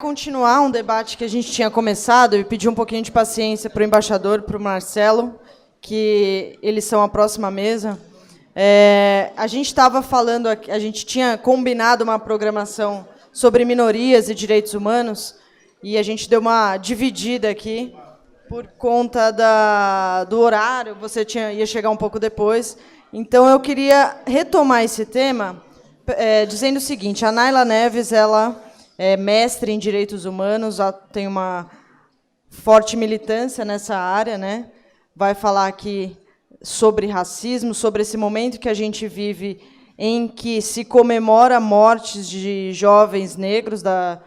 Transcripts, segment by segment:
Continuar um debate que a gente tinha começado e pedir um pouquinho de paciência para o embaixador, para o Marcelo, que eles são a próxima mesa. A gente estava falando, a gente tinha combinado uma programação sobre minorias e direitos humanos e a gente deu uma dividida aqui por conta do horário. Você ia chegar um pouco depois. Então eu queria retomar esse tema dizendo o seguinte: a Naila Neves, ela é mestre em direitos humanos, tem uma forte militância nessa área, né? Vai falar aqui sobre racismo, sobre esse momento que a gente vive em que se comemora mortes de jovens negros,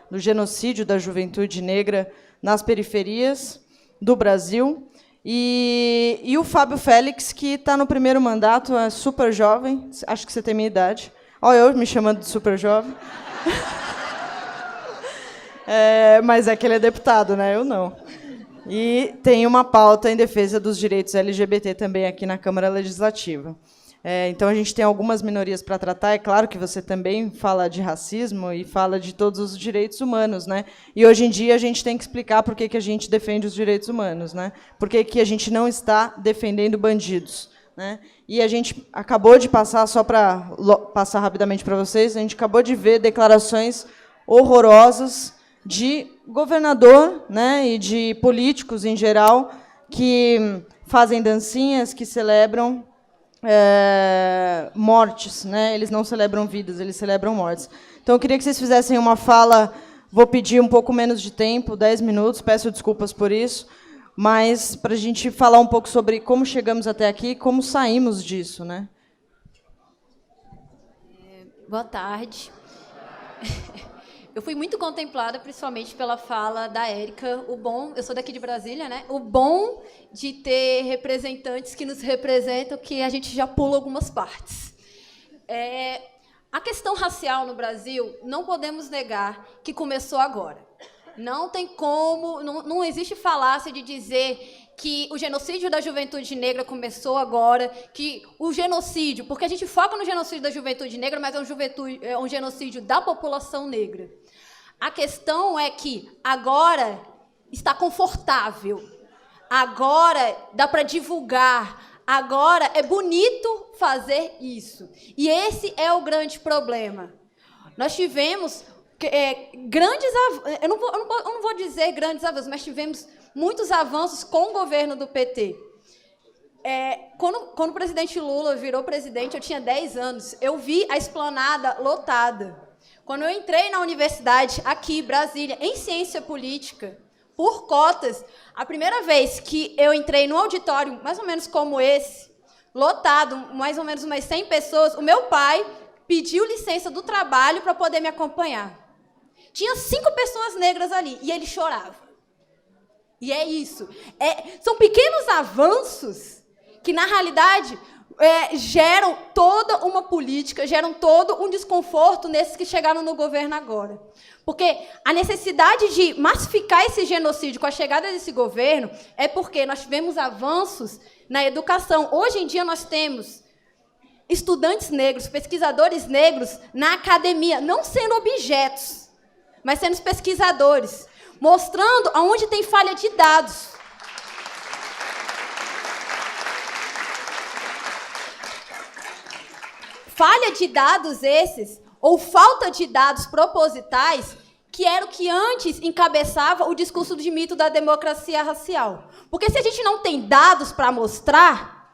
do genocídio da juventude negra nas periferias do Brasil. E o Fábio Félix, que está no primeiro mandato, é super jovem, acho que você tem minha idade. Olha eu me chamando de super jovem. Mas é que ele é deputado, né? Eu não. E tem uma pauta em defesa dos direitos LGBT também aqui na Câmara Legislativa. Então, a gente tem algumas minorias para tratar. É claro que você também fala de racismo e fala de todos os direitos humanos, né? E, hoje em dia, a gente tem que explicar por que a gente defende os direitos humanos, né? Por que a gente não está defendendo bandidos, né? E a gente acabou de passar, só para passar rapidamente para vocês, a gente acabou de ver declarações horrorosas de governador, né, e de políticos em geral que fazem dancinhas, que celebram mortes, né? Eles não celebram vidas, eles celebram mortes. Então, eu queria que vocês fizessem uma fala, vou pedir um pouco menos de tempo, 10 minutos, peço desculpas por isso, mas para a gente falar um pouco sobre como chegamos até aqui e como saímos disso, né? Boa tarde. Eu fui muito contemplada, principalmente pela fala da Érica. Eu sou daqui de Brasília, né? O bom de ter representantes que nos representam, que a gente já pula algumas partes. A questão racial no Brasil, não podemos negar que começou agora. Não tem como, não existe falácia de dizer que o genocídio da juventude negra começou agora, que o genocídio, porque a gente foca no genocídio da juventude negra, mas é um genocídio da população negra. A questão é que agora está confortável, agora dá para divulgar, agora é bonito fazer isso. E esse é o grande problema. Nós tivemos grandes avanços, eu não vou dizer grandes avanços, mas tivemos muitos avanços com o governo do PT. Quando o presidente Lula virou presidente, eu tinha 10 anos, eu vi a esplanada lotada. Quando eu entrei na universidade, aqui, Brasília, em ciência política, por cotas, a primeira vez que eu entrei no auditório, mais ou menos como esse, lotado, mais ou menos umas 100 pessoas, o meu pai pediu licença do trabalho para poder me acompanhar. Tinha 5 pessoas negras ali, e ele chorava. E é isso. São pequenos avanços que, na realidade, geram toda uma política, geram todo um desconforto nesses que chegaram no governo agora. Porque a necessidade de massificar esse genocídio com a chegada desse governo é porque nós tivemos avanços na educação. Hoje em dia nós temos estudantes negros, pesquisadores negros na academia, não sendo objetos, mas sendo pesquisadores, mostrando aonde tem falha de dados. Falha de dados esses, ou falta de dados propositais, que era o que antes encabeçava o discurso de mito da democracia racial. Porque se a gente não tem dados para mostrar,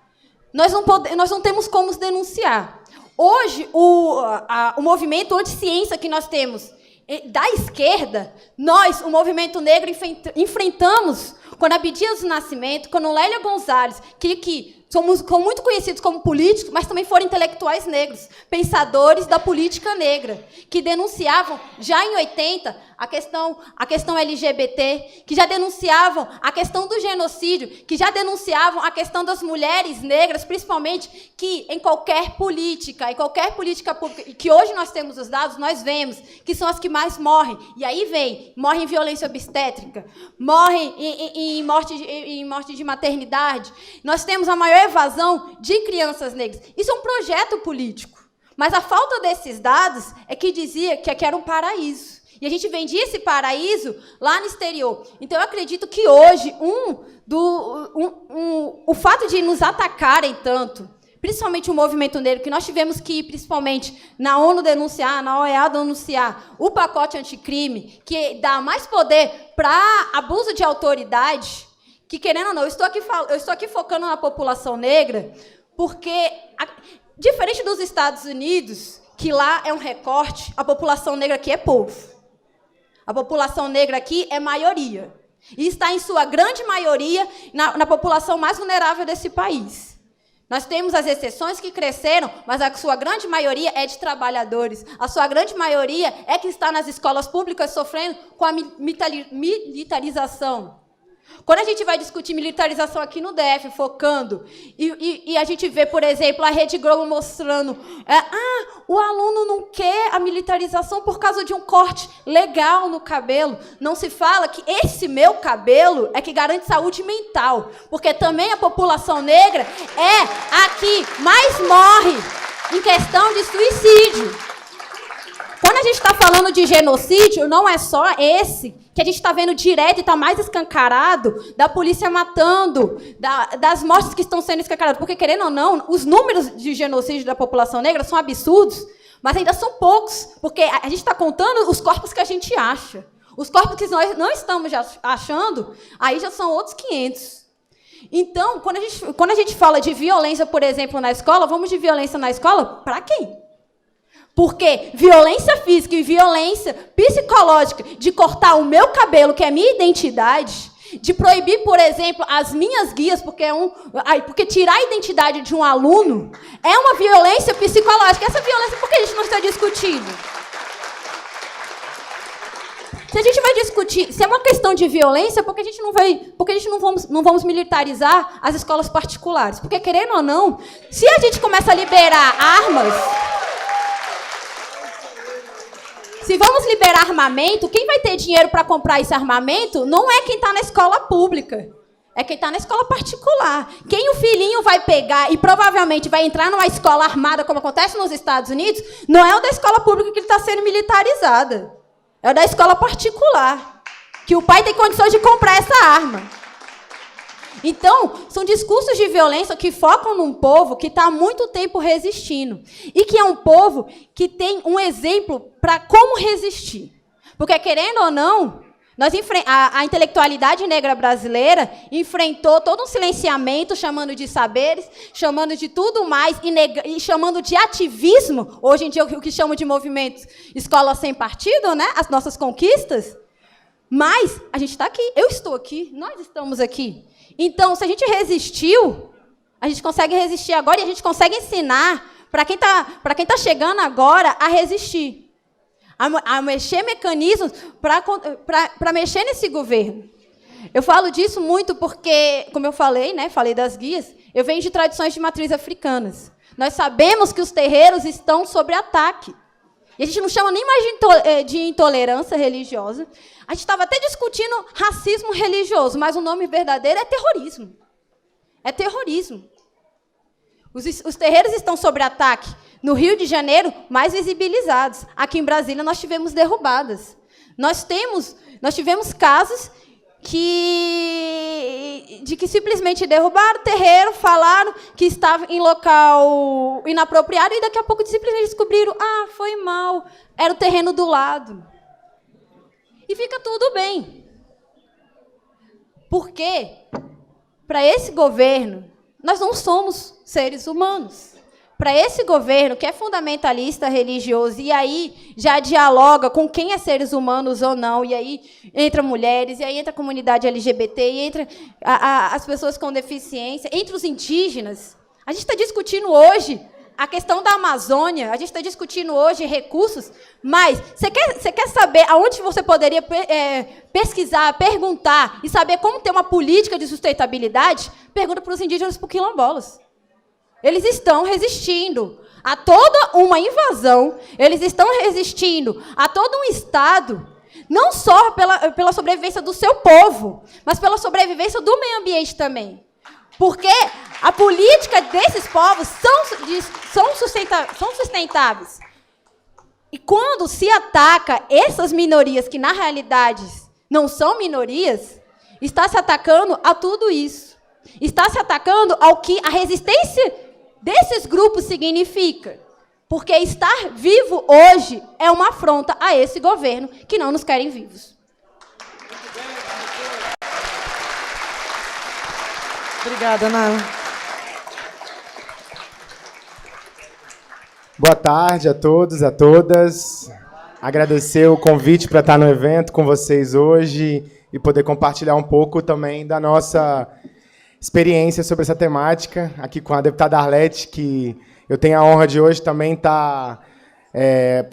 nós não temos como se denunciar. Hoje, o movimento anti-ciência que nós temos da esquerda, nós, o movimento negro, enfrentamos quando Abdias do Nascimento, quando Lélia Gonzalez, que são muito conhecidos como políticos, mas também foram intelectuais negros, pensadores da política negra, que denunciavam, já em 80, a questão LGBT, que já denunciavam a questão do genocídio, que já denunciavam a questão das mulheres negras, principalmente, que em qualquer política pública, que hoje nós temos os dados, nós vemos que são as que mais morrem. E aí morrem em violência obstétrica, morrem em morte de maternidade. Nós temos a maior evasão de crianças negras. Isso é um projeto político. Mas a falta desses dados é que dizia que aqui era um paraíso. E a gente vendia esse paraíso lá no exterior. Então, eu acredito que hoje, o fato de nos atacarem tanto, principalmente o movimento negro, que nós tivemos que ir, principalmente, na ONU denunciar, na OEA denunciar o pacote anticrime, que dá mais poder para abuso de autoridade, que, querendo ou não, eu estou aqui focando na população negra, porque, diferente dos Estados Unidos, que lá é um recorte, a população negra aqui é povo. A população negra aqui é maioria. E está, em sua grande maioria, na população mais vulnerável desse país. Nós temos as exceções que cresceram, mas a sua grande maioria é de trabalhadores. A sua grande maioria é que está nas escolas públicas sofrendo com a militarização. Quando a gente vai discutir militarização aqui no DF, focando, e a gente vê, por exemplo, a Rede Globo mostrando o aluno não quer a militarização por causa de um corte legal no cabelo. Não se fala que esse meu cabelo é que garante saúde mental, porque também a população negra é a que mais morre em questão de suicídio. Quando a gente está falando de genocídio, não é só esse que a gente está vendo direto e está mais escancarado da polícia matando, das mortes que estão sendo escancaradas. Porque, querendo ou não, os números de genocídio da população negra são absurdos, mas ainda são poucos, porque a gente está contando os corpos que a gente acha. Os corpos que nós não estamos já achando, aí já são outros 500. Então, quando a gente fala de violência, por exemplo, na escola, vamos de violência na escola para quem? Porque violência física e violência psicológica de cortar o meu cabelo, que é a minha identidade, de proibir, por exemplo, as minhas guias, porque tirar a identidade de um aluno é uma violência psicológica. Essa violência, por que a gente não está discutindo? Se a gente vai discutir, se é uma questão de violência, por que a gente não vamos militarizar as escolas particulares? Porque, querendo ou não, se a gente começa a liberar armas... Se vamos liberar armamento, quem vai ter dinheiro para comprar esse armamento não é quem está na escola pública, é quem está na escola particular. Quem o filhinho vai pegar e provavelmente vai entrar numa escola armada, como acontece nos Estados Unidos, não é o da escola pública que ele está sendo militarizada, é o da escola particular, que o pai tem condições de comprar essa arma. Então, são discursos de violência que focam num povo que está há muito tempo resistindo. E que é um povo que tem um exemplo para como resistir. Porque, querendo ou não, a intelectualidade negra brasileira enfrentou todo um silenciamento, chamando de saberes, chamando de tudo mais, e chamando de ativismo, hoje em dia o que chamam de movimentos escola sem partido, né? As nossas conquistas. Mas a gente está aqui, eu estou aqui, nós estamos aqui. Então, se a gente resistiu, a gente consegue resistir agora e a gente consegue ensinar para quem tá chegando agora a resistir, a mexer mecanismos para mexer nesse governo. Eu falo disso muito porque, como eu falei, né, falei das guias, eu venho de tradições de matriz africanas. Nós sabemos que os terreiros estão sob ataque. E a gente não chama nem mais de intolerância religiosa. A gente estava até discutindo racismo religioso, mas o nome verdadeiro é terrorismo. É terrorismo. Os terreiros estão sob ataque. No Rio de Janeiro, mais visibilizados. Aqui em Brasília, nós tivemos derrubadas. Nós tivemos casos de que simplesmente derrubaram o terreiro, falaram que estava em local inapropriado e daqui a pouco simplesmente descobriram, foi mal, era o terreno do lado. E fica tudo bem. Porque, para esse governo, nós não somos seres humanos. Para esse governo, que é fundamentalista religioso, e aí já dialoga com quem é seres humanos ou não, e aí entra mulheres, e aí entra a comunidade LGBT, e entra as pessoas com deficiência, entre os indígenas. A gente está discutindo hoje a questão da Amazônia, a gente está discutindo hoje recursos, mas você quer saber aonde você poderia pesquisar, perguntar e saber como ter uma política de sustentabilidade? Pergunta para os indígenas e para os quilombolas. Eles estão resistindo a toda uma invasão, eles estão resistindo a todo um Estado, não só pela sobrevivência do seu povo, mas pela sobrevivência do meio ambiente também. Porque a política desses povos são sustentáveis. E quando se ataca essas minorias, que na realidade não são minorias, está se atacando a tudo isso. Está se atacando ao que a resistência desses grupos significa. Porque estar vivo hoje é uma afronta a esse governo que não nos querem vivos. Obrigada, Nayla. Boa tarde a todos, a todas. Agradecer o convite para estar no evento com vocês hoje e poder compartilhar um pouco também da nossa experiência sobre essa temática, aqui com a deputada Arlete, que eu tenho a honra de hoje também estar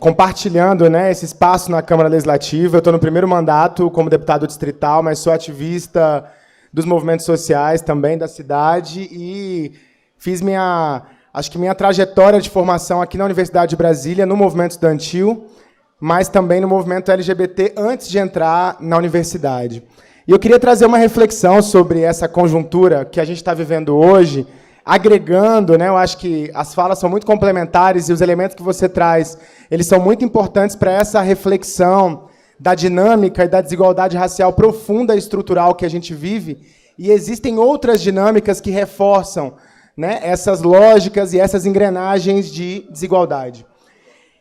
compartilhando, né, esse espaço na Câmara Legislativa. Eu estou no primeiro mandato como deputado distrital, mas sou ativista dos movimentos sociais também da cidade e fiz minha trajetória de formação aqui na Universidade de Brasília, no movimento estudantil, mas também no movimento LGBT antes de entrar na universidade. E eu queria trazer uma reflexão sobre essa conjuntura que a gente está vivendo hoje, agregando, né, eu acho que as falas são muito complementares e os elementos que você traz, eles são muito importantes para essa reflexão da dinâmica e da desigualdade racial profunda e estrutural que a gente vive, e existem outras dinâmicas que reforçam, né, essas lógicas e essas engrenagens de desigualdade.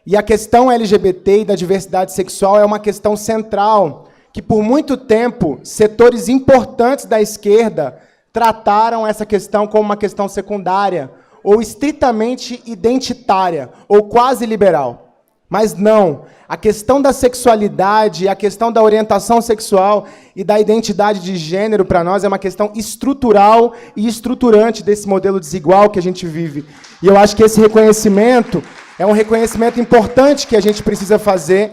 E a questão LGBT e da diversidade sexual é uma questão central que, por muito tempo, setores importantes da esquerda trataram essa questão como uma questão secundária, ou estritamente identitária, ou quase liberal. Mas não. A questão da sexualidade, a questão da orientação sexual e da identidade de gênero, para nós, é uma questão estrutural e estruturante desse modelo desigual que a gente vive. E eu acho que esse reconhecimento é um reconhecimento importante que a gente precisa fazer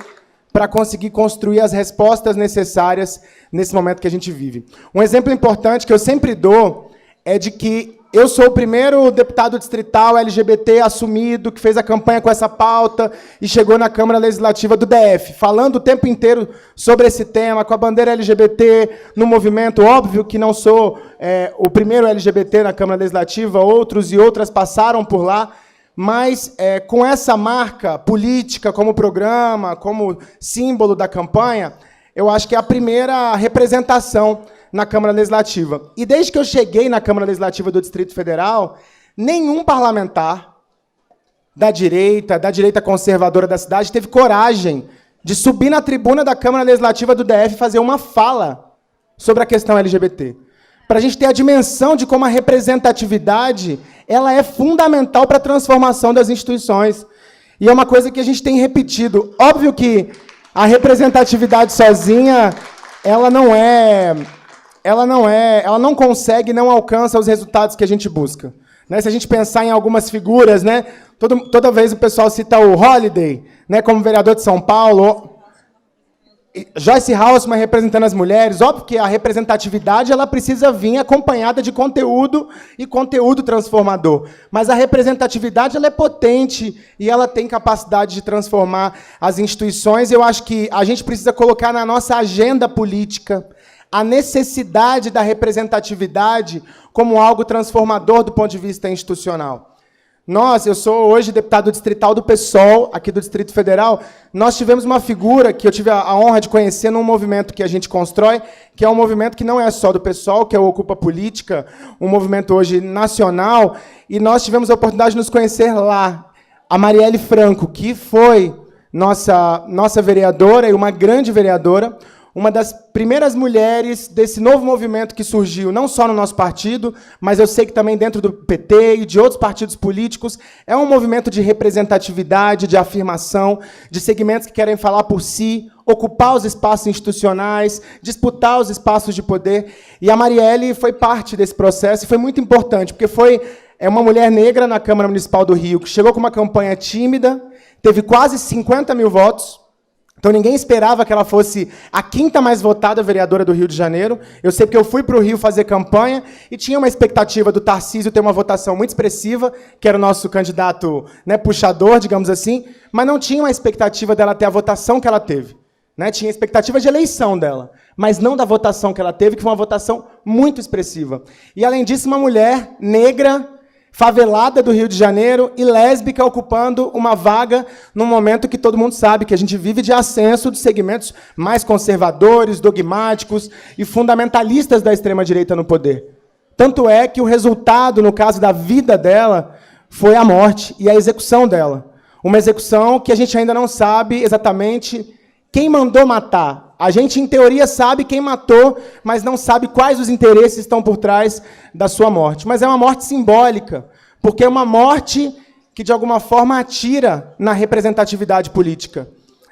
para conseguir construir as respostas necessárias nesse momento que a gente vive. Um exemplo importante que eu sempre dou é de que eu sou o primeiro deputado distrital LGBT assumido, que fez a campanha com essa pauta e chegou na Câmara Legislativa do DF, falando o tempo inteiro sobre esse tema, com a bandeira LGBT no movimento. Óbvio que não sou o primeiro LGBT na Câmara Legislativa, outros e outras passaram por lá, mas com essa marca política como programa, como símbolo da campanha, eu acho que é a primeira representação na Câmara Legislativa. E desde que eu cheguei na Câmara Legislativa do Distrito Federal, nenhum parlamentar da direita conservadora da cidade, teve coragem de subir na tribuna da Câmara Legislativa do DF e fazer uma fala sobre a questão LGBT. Para a gente ter a dimensão de como a representatividade ela é fundamental para a transformação das instituições. E é uma coisa que a gente tem repetido. Óbvio que a representatividade sozinha, ela não consegue, não alcança os resultados que a gente busca. Né? Se a gente pensar em algumas figuras, né, toda vez o pessoal cita o Holliday, né, como vereador de São Paulo, Joyce Haussmann representando as mulheres. Óbvio que a representatividade ela precisa vir acompanhada de conteúdo e conteúdo transformador. Mas a representatividade ela é potente e ela tem capacidade de transformar as instituições. Eu acho que a gente precisa colocar na nossa agenda política a necessidade da representatividade como algo transformador do ponto de vista institucional. Eu sou hoje deputado distrital do PSOL, aqui do Distrito Federal. Nós tivemos uma figura que eu tive a honra de conhecer num movimento que a gente constrói, que é um movimento que não é só do PSOL, que é o Ocupa Política, um movimento hoje nacional, e nós tivemos a oportunidade de nos conhecer lá. A Marielle Franco, que foi nossa vereadora e uma grande vereadora, uma das primeiras mulheres desse novo movimento que surgiu, não só no nosso partido, mas eu sei que também dentro do PT e de outros partidos políticos, é um movimento de representatividade, de afirmação, de segmentos que querem falar por si, ocupar os espaços institucionais, disputar os espaços de poder. E a Marielle foi parte desse processo e foi muito importante, porque é uma mulher negra na Câmara Municipal do Rio, que chegou com uma campanha tímida, teve quase 50 mil votos. Então, ninguém esperava que ela fosse a quinta mais votada vereadora do Rio de Janeiro. Eu sei porque eu fui para o Rio fazer campanha e tinha uma expectativa do Tarcísio ter uma votação muito expressiva, que era o nosso candidato, né, puxador, digamos assim, mas não tinha uma expectativa dela ter a votação que ela teve. Né? Tinha expectativa de eleição dela, mas não da votação que ela teve, que foi uma votação muito expressiva. E, além disso, uma mulher negra, favelada do Rio de Janeiro e lésbica ocupando uma vaga num momento que todo mundo sabe que a gente vive de ascenso de segmentos mais conservadores, dogmáticos e fundamentalistas da extrema-direita no poder. Tanto é que o resultado, no caso da vida dela, foi a morte e a execução dela. Uma execução que a gente ainda não sabe exatamente quem mandou matar. A gente, em teoria, sabe quem matou, mas não sabe quais os interesses estão por trás da sua morte. Mas é uma morte simbólica, porque é uma morte que, de alguma forma, atira na representatividade política,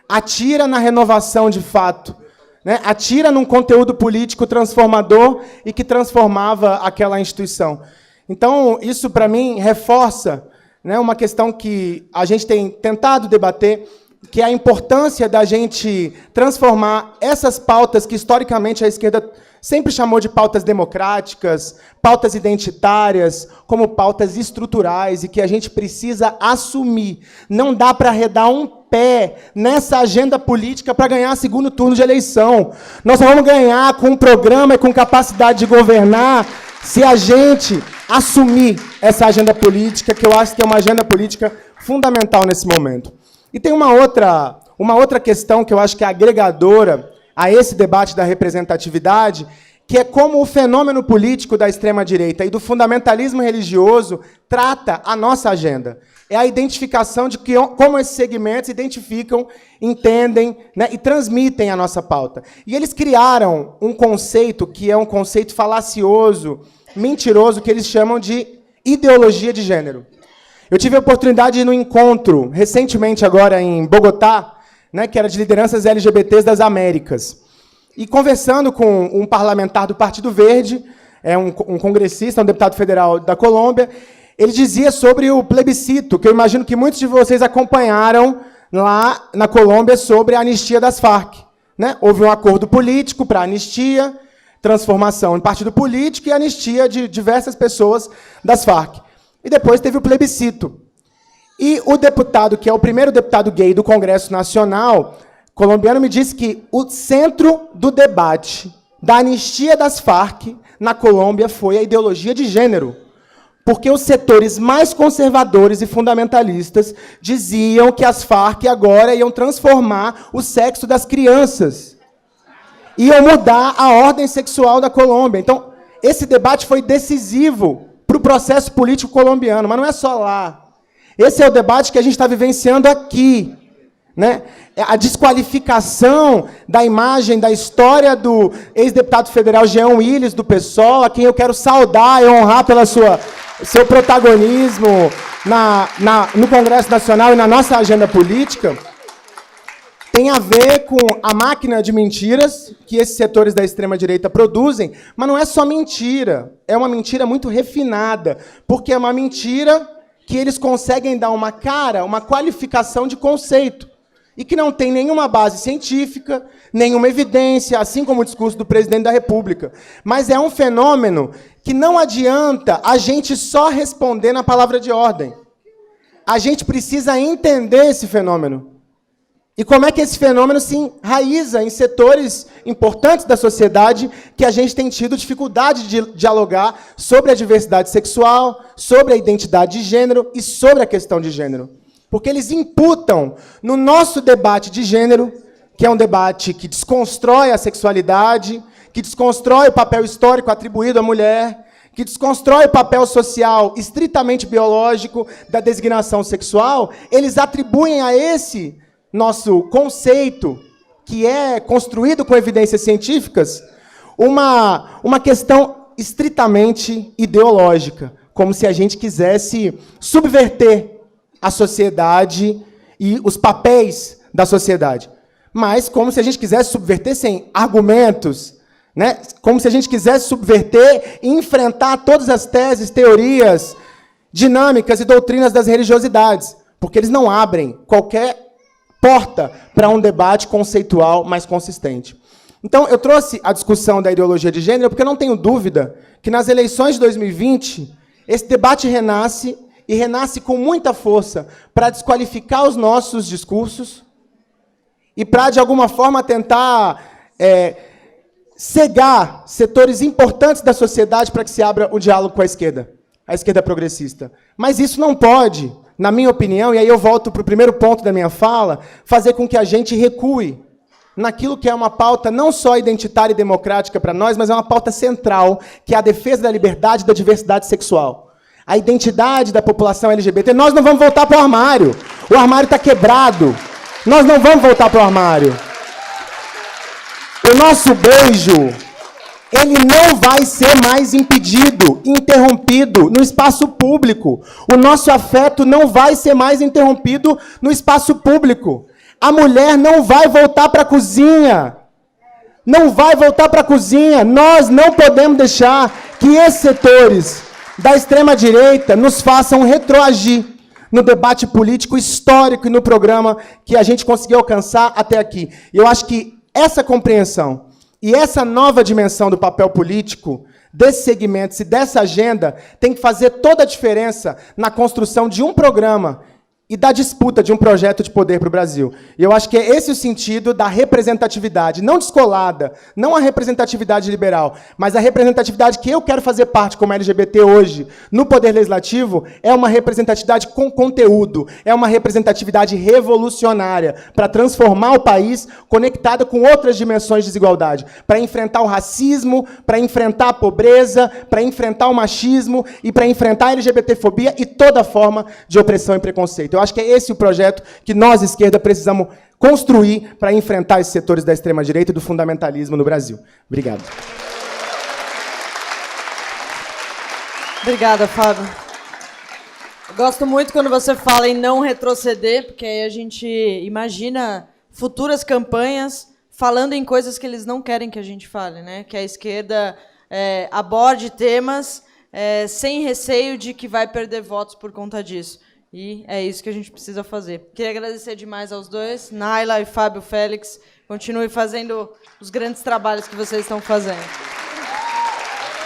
atira na renovação de fato, né? Atira num conteúdo político transformador e que transformava aquela instituição. Então, isso, para mim, reforça, né, uma questão que a gente tem tentado debater, que é a importância da gente transformar essas pautas que, historicamente, a esquerda sempre chamou de pautas democráticas, pautas identitárias, como pautas estruturais, e que a gente precisa assumir. Não dá para arredar um pé nessa agenda política para ganhar segundo turno de eleição. Nós só vamos ganhar com um programa e com capacidade de governar se a gente assumir essa agenda política, que eu acho que é uma agenda política fundamental nesse momento. E tem uma outra questão que eu acho que é agregadora a esse debate da representatividade, que é como o fenômeno político da extrema-direita e do fundamentalismo religioso trata a nossa agenda. É a identificação de como esses segmentos identificam, entendem, né, e transmitem a nossa pauta. E eles criaram um conceito que é um conceito falacioso, mentiroso, que eles chamam de ideologia de gênero. Eu tive a oportunidade de ir no encontro, recentemente agora em Bogotá, né, que era de lideranças LGBTs das Américas. E conversando com um parlamentar do Partido Verde, um congressista, um deputado federal da Colômbia, ele dizia sobre o plebiscito, que eu imagino que muitos de vocês acompanharam lá na Colômbia sobre a anistia das Farc. Né? Houve um acordo político para anistia, transformação em partido político e anistia de diversas pessoas das Farc. E depois teve o plebiscito. E o deputado, que é o primeiro deputado gay do Congresso Nacional colombiano, me disse que o centro do debate da anistia das Farc na Colômbia foi a ideologia de gênero. Porque os setores mais conservadores e fundamentalistas diziam que as Farc agora iam transformar o sexo das crianças. Iam mudar a ordem sexual da Colômbia. Então, esse debate foi decisivo para o processo político colombiano, mas não é só lá. Esse é o debate que a gente está vivenciando aqui. Né? A desqualificação da imagem, da história do ex-deputado federal Jean Willis, do PSOL, a quem eu quero saudar e honrar pelo seu protagonismo no Congresso Nacional e na nossa agenda política, tem a ver com a máquina de mentiras que esses setores da extrema-direita produzem, mas não é só mentira, é uma mentira muito refinada, porque é uma mentira que eles conseguem dar uma cara, uma qualificação de conceito, e que não tem nenhuma base científica, nenhuma evidência, assim como o discurso do presidente da República. Mas é um fenômeno que não adianta a gente só responder na palavra de ordem. A gente precisa entender esse fenômeno. E como é que esse fenômeno se enraiza em setores importantes da sociedade que a gente tem tido dificuldade de dialogar sobre a diversidade sexual, sobre a identidade de gênero e sobre a questão de gênero. Porque eles imputam no nosso debate de gênero, que é um debate que desconstrói a sexualidade, que desconstrói o papel histórico atribuído à mulher, que desconstrói o papel social estritamente biológico da designação sexual, eles atribuem a esse nosso conceito, que é construído com evidências científicas, uma questão estritamente ideológica, como se a gente quisesse subverter a sociedade e os papéis da sociedade. Mas como se a gente quisesse subverter sem argumentos, né? Como se a gente quisesse subverter e enfrentar todas as teses, teorias, dinâmicas e doutrinas das religiosidades, porque eles não abrem qualquer porta para um debate conceitual mais consistente. Então, eu trouxe a discussão da ideologia de gênero porque eu não tenho dúvida que nas eleições de 2020 esse debate renasce, e renasce com muita força para desqualificar os nossos discursos e para, de alguma forma, tentar cegar setores importantes da sociedade para que se abra o diálogo com a esquerda. a esquerda progressista. Mas isso não pode, na minha opinião, e aí eu volto para o primeiro ponto da minha fala, fazer com que a gente recue naquilo que é uma pauta não só identitária e democrática para nós, mas é uma pauta central, que é a defesa da liberdade e da diversidade sexual. A identidade da população LGBT. Nós não vamos voltar para o armário. O armário está quebrado. Nós não vamos voltar para o armário. O nosso beijo, ele não vai ser mais impedido, interrompido no espaço público. O nosso afeto não vai ser mais interrompido no espaço público. A mulher não vai voltar para a cozinha. Não vai voltar para a cozinha. Nós não podemos deixar que esses setores da extrema-direita nos façam retroagir no debate político histórico e no programa que a gente conseguiu alcançar até aqui. E eu acho que essa compreensão e essa nova dimensão do papel político desses segmentos e dessa agenda tem que fazer toda a diferença na construção de um programa e da disputa de um projeto de poder para o Brasil. E eu acho que é esse o sentido da representatividade, não descolada, não a representatividade liberal, mas a representatividade que eu quero fazer parte como LGBT hoje, no Poder Legislativo, é uma representatividade com conteúdo, é uma representatividade revolucionária, para transformar o país conectada com outras dimensões de desigualdade, para enfrentar o racismo, para enfrentar a pobreza, para enfrentar o machismo e para enfrentar a LGBTfobia e toda forma de opressão e preconceito. Eu acho que é esse o projeto que nós, esquerda, precisamos construir para enfrentar esses setores da extrema-direita e do fundamentalismo no Brasil. Obrigado. Obrigada, Fábio. Eu gosto muito quando você fala em não retroceder, porque aí a gente imagina futuras campanhas falando em coisas que eles não querem que a gente fale, né? Que a esquerda aborde temas sem receio de que vai perder votos por conta disso. E é isso que a gente precisa fazer. Queria agradecer demais aos dois, Naila e Fábio Félix. Continue fazendo os grandes trabalhos que vocês estão fazendo.